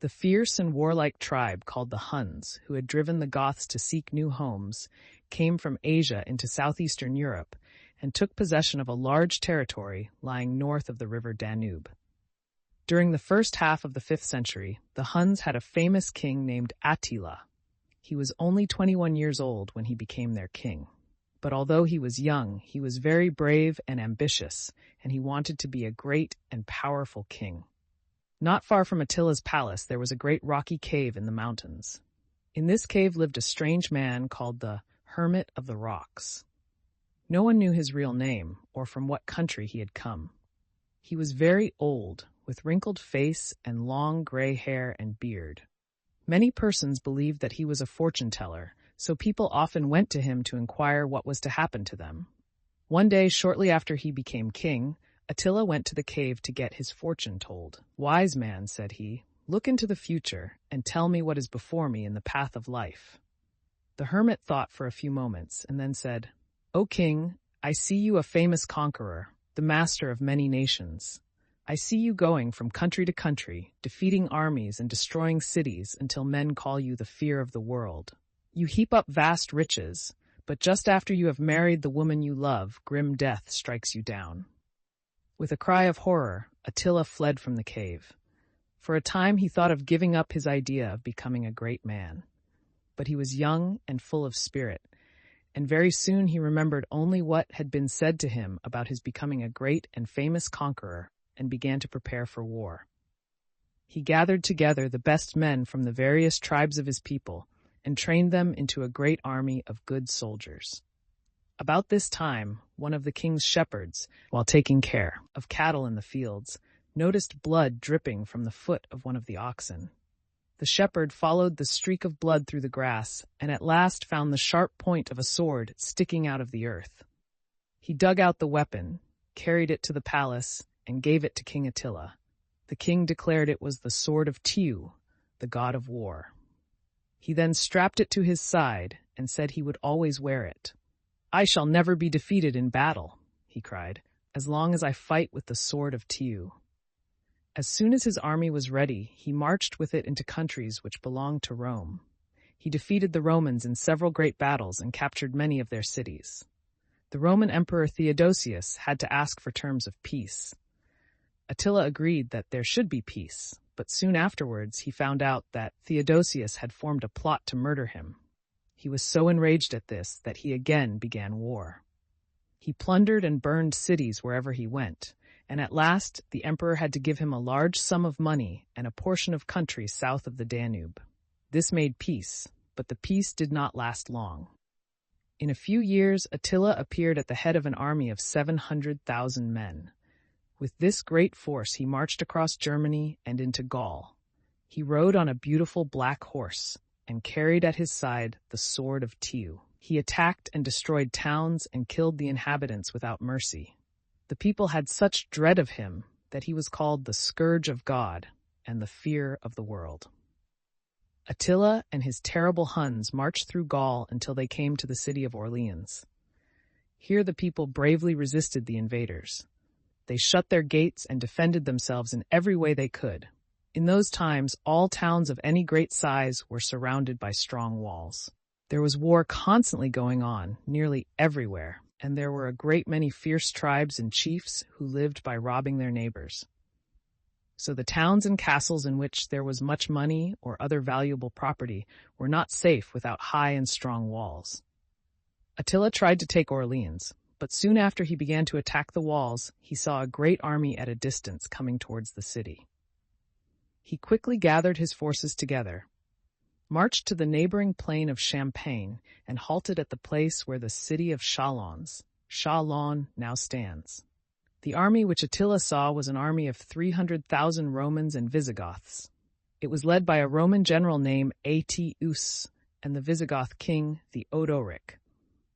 The fierce and warlike tribe called the Huns, who had driven the Goths to seek new homes, came from Asia into southeastern Europe and took possession of a large territory lying north of the river Danube. During the first half of the 5th century, the Huns had a famous king named Attila. He was only 21 years old when he became their king. But although he was young, he was very brave and ambitious, and he wanted to be a great and powerful king. Not far from Attila's palace, there was a great rocky cave in the mountains. In this cave lived a strange man called the Hermit of the Rocks. No one knew his real name or from what country he had come. He was very old, with wrinkled face and long gray hair and beard. Many persons believed that he was a fortune-teller, so people often went to him to inquire what was to happen to them. One day, shortly after he became king, Attila went to the cave to get his fortune told. "Wise man," said he, "look into the future and tell me what is before me in the path of life." The hermit thought for a few moments and then said, "O king, I see you a famous conqueror, the master of many nations. I see you going from country to country, defeating armies and destroying cities until men call you the fear of the world. You heap up vast riches, but just after you have married the woman you love, grim death strikes you down." With a cry of horror, Attila fled from the cave. For a time he thought of giving up his idea of becoming a great man. But he was young and full of spirit, and very soon he remembered only what had been said to him about his becoming a great and famous conqueror, and began to prepare for war. He gathered together the best men from the various tribes of his people and trained them into a great army of good soldiers. About this time, one of the king's shepherds, while taking care of cattle in the fields, noticed blood dripping from the foot of one of the oxen. The shepherd followed the streak of blood through the grass and at last found the sharp point of a sword sticking out of the earth. He dug out the weapon, carried it to the palace, and gave it to King Attila. The king declared it was the sword of Tiu, the god of war. He then strapped it to his side and said he would always wear it. "I shall never be defeated in battle," he cried, "as long as I fight with the sword of Tiu." As soon as his army was ready, he marched with it into countries which belonged to Rome. He defeated the Romans in several great battles and captured many of their cities. The Roman Emperor Theodosius had to ask for terms of peace. Attila agreed that there should be peace, but soon afterwards he found out that Theodosius had formed a plot to murder him. He was so enraged at this that he again began war. He plundered and burned cities wherever he went, and at last the emperor had to give him a large sum of money and a portion of country south of the Danube. This made peace, but the peace did not last long. In a few years, Attila appeared at the head of an army of 700,000 men. With this great force, he marched across Germany and into Gaul. He rode on a beautiful black horse and carried at his side the sword of Tiu. He attacked and destroyed towns and killed the inhabitants without mercy. The people had such dread of him that he was called the Scourge of God and the Fear of the World. Attila and his terrible Huns marched through Gaul until they came to the city of Orleans. Here the people bravely resisted the invaders. They shut their gates and defended themselves in every way they could. In those times, all towns of any great size were surrounded by strong walls. There was war constantly going on, nearly everywhere, and there were a great many fierce tribes and chiefs who lived by robbing their neighbors. So the towns and castles in which there was much money or other valuable property were not safe without high and strong walls. Attila tried to take Orleans, but soon after he began to attack the walls, he saw a great army at a distance coming towards the city. He quickly gathered his forces together, marched to the neighboring plain of Champagne, and halted at the place where the city of Chalons now stands. The army which Attila saw was an army of 300,000 Romans and Visigoths. It was led by a Roman general named Aetius and the Visigoth king Theodoric.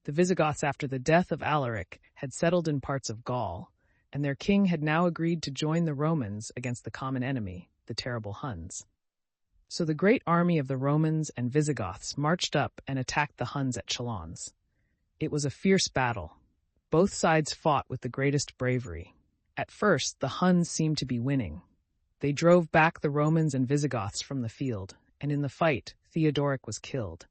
The Visigoths, after the death of Alaric, had settled in parts of Gaul, and their king had now agreed to join the Romans against the common enemy, the terrible Huns. So the great army of the Romans and Visigoths marched up and attacked the Huns at Chalons. It was a fierce battle. Both sides fought with the greatest bravery. At first, the Huns seemed to be winning. They drove back the Romans and Visigoths from the field, and in the fight, Theodoric was killed.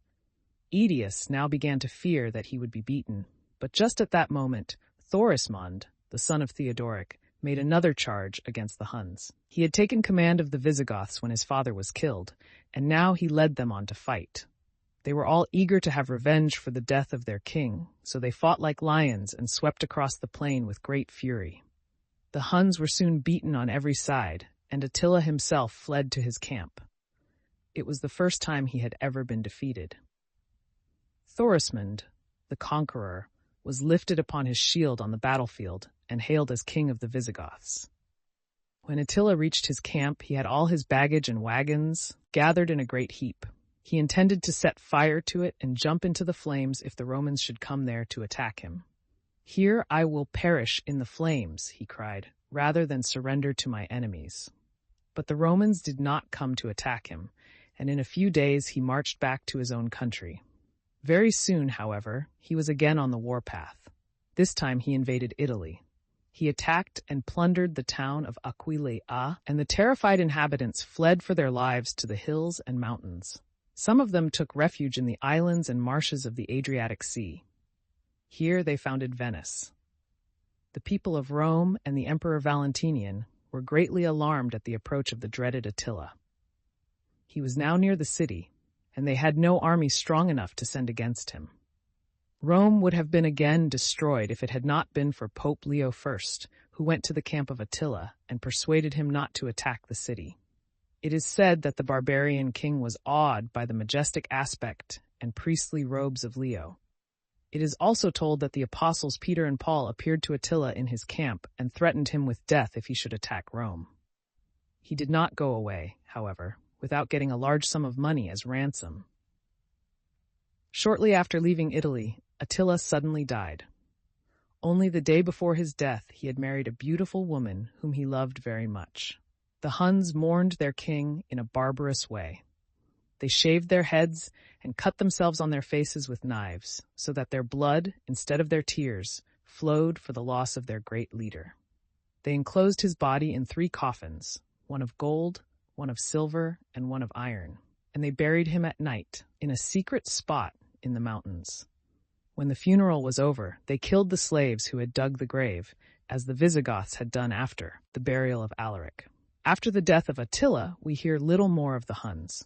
Aetius now began to fear that he would be beaten, but just at that moment, Thorismund, the son of Theodoric, made another charge against the Huns. He had taken command of the Visigoths when his father was killed, and now he led them on to fight. They were all eager to have revenge for the death of their king, so they fought like lions and swept across the plain with great fury. The Huns were soon beaten on every side, and Attila himself fled to his camp. It was the first time he had ever been defeated. Thorismund, the conqueror, was lifted upon his shield on the battlefield and hailed as king of the Visigoths. When Attila reached his camp, he had all his baggage and wagons gathered in a great heap. He intended to set fire to it and jump into the flames if the Romans should come there to attack him. "Here I will perish in the flames," he cried, "rather than surrender to my enemies." But the Romans did not come to attack him, and in a few days he marched back to his own country. Very soon, however, he was again on the warpath. This time he invaded Italy. He attacked and plundered the town of Aquileia, and the terrified inhabitants fled for their lives to the hills and mountains. Some of them took refuge in the islands and marshes of the Adriatic Sea. Here they founded Venice. The people of Rome and the Emperor Valentinian were greatly alarmed at the approach of the dreaded Attila. He was now near the city, and they had no army strong enough to send against him. Rome would have been again destroyed if it had not been for Pope Leo I, who went to the camp of Attila and persuaded him not to attack the city. It is said that the barbarian king was awed by the majestic aspect and priestly robes of Leo. It is also told that the apostles Peter and Paul appeared to Attila in his camp and threatened him with death if he should attack Rome. He did not go away, however, without getting a large sum of money as ransom. Shortly after leaving Italy, Attila suddenly died. Only the day before his death, he had married a beautiful woman whom he loved very much. The Huns mourned their king in a barbarous way. They shaved their heads and cut themselves on their faces with knives, so that their blood, instead of their tears, flowed for the loss of their great leader. They enclosed his body in 3 coffins, one of gold, one of silver, and one of iron, and they buried him at night in a secret spot in the mountains. When the funeral was over, they killed the slaves who had dug the grave, as the Visigoths had done after the burial of Alaric. After the death of Attila, we hear little more of the Huns.